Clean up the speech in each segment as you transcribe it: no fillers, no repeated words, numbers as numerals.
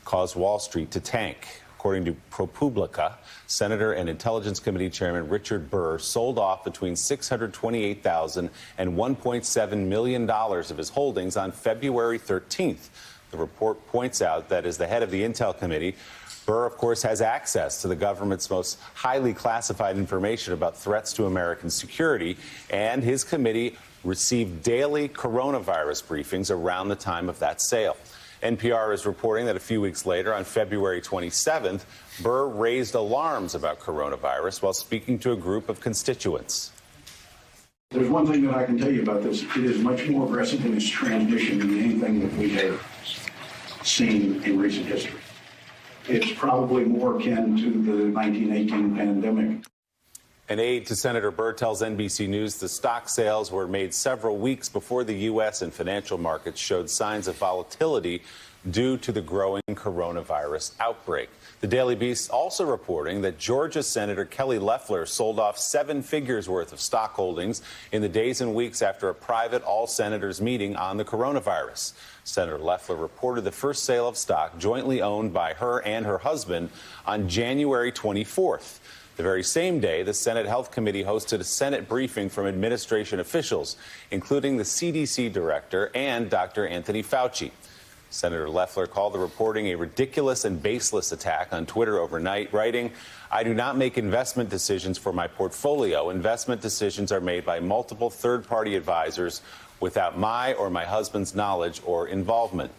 caused Wall Street to tank. According to ProPublica, Senator and Intelligence Committee Chairman Richard Burr sold off between $628,000 and $1.7 million of his holdings on February 13th. The report points out that as the head of the Intel Committee, Burr, of course, has access to the government's most highly classified information about threats to American security, and his committee received daily coronavirus briefings around the time of that sale. NPR is reporting that a few weeks later, on February 27th, Burr raised alarms about coronavirus while speaking to a group of constituents. There's one thing that I can tell you about this. It is much more aggressive in its transmission than anything that we have seen in recent history. It's probably more akin to the 1918 pandemic. An aide to Senator Burr tells NBC News the stock sales were made several weeks before the U.S. and financial markets showed signs of volatility due to the growing coronavirus outbreak. The Daily Beast also reporting that Georgia Senator Kelly Loeffler sold off 7 figures worth of stock holdings in the days and weeks after a private all-senators meeting on the coronavirus. Senator Loeffler reported the first sale of stock jointly owned by her and her husband on January 24th. The very same day, the Senate Health Committee hosted a Senate briefing from administration officials, including the CDC director and Dr. Anthony Fauci. Senator Loeffler called the reporting a ridiculous and baseless attack on Twitter overnight, writing, "I do not make investment decisions for my portfolio. Investment decisions are made by multiple third-party advisors without my or my husband's knowledge or involvement."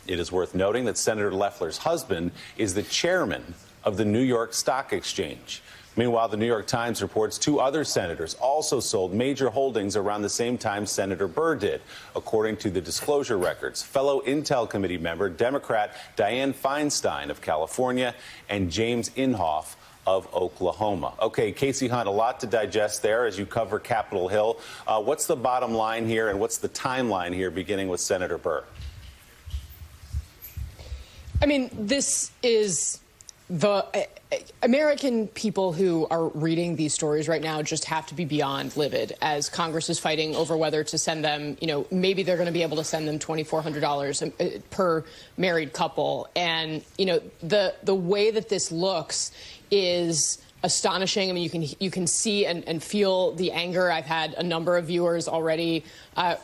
It is worth noting that Senator Loeffler's husband is the chairman of the New York Stock Exchange. Meanwhile, the New York Times reports 2 other senators also sold major holdings around the same time Senator Burr did, according to the disclosure records. Fellow Intel Committee member, Democrat Dianne Feinstein of California and James Inhofe of Oklahoma. Okay, Casey Hunt, a lot to digest there as you cover Capitol Hill. What's the bottom line here, and what's the timeline here, beginning with Senator Burr? I mean, this is the American people who are reading these stories right now just have to be beyond livid as Congress is fighting over whether to send them, maybe they're going to be able to send them $2,400 per married couple. And, the way that this looks is astonishing. I mean, you can see and feel the anger. I've had a number of viewers already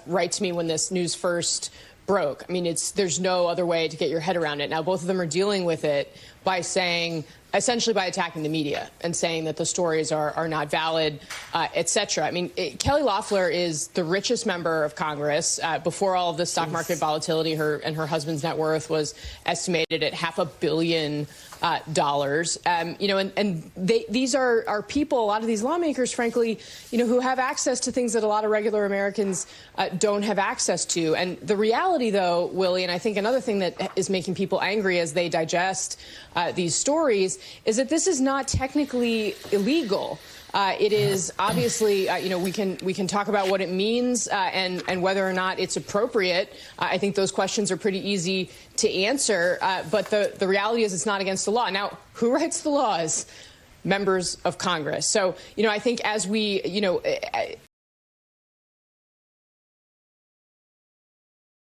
write to me when this news first broke. I mean, there's no other way to get your head around it. Now, both of them are dealing with it by saying, essentially by attacking the media and saying that the stories are not valid, et cetera. I mean, Kelly Loeffler is the richest member of Congress. Before all of the stock market volatility, her and her husband's net worth was estimated at $500 million. These are people, a lot of these lawmakers, frankly, who have access to things that a lot of regular Americans don't have access to. And the reality, though, Willie, and I think another thing that is making people angry as they digest these stories is that this is not technically illegal. It is obviously, we can talk about what it means and whether or not it's appropriate. I think those questions are pretty easy to answer. But the reality is it's not against the law. Now, who writes the laws? Members of Congress. So, I think as we,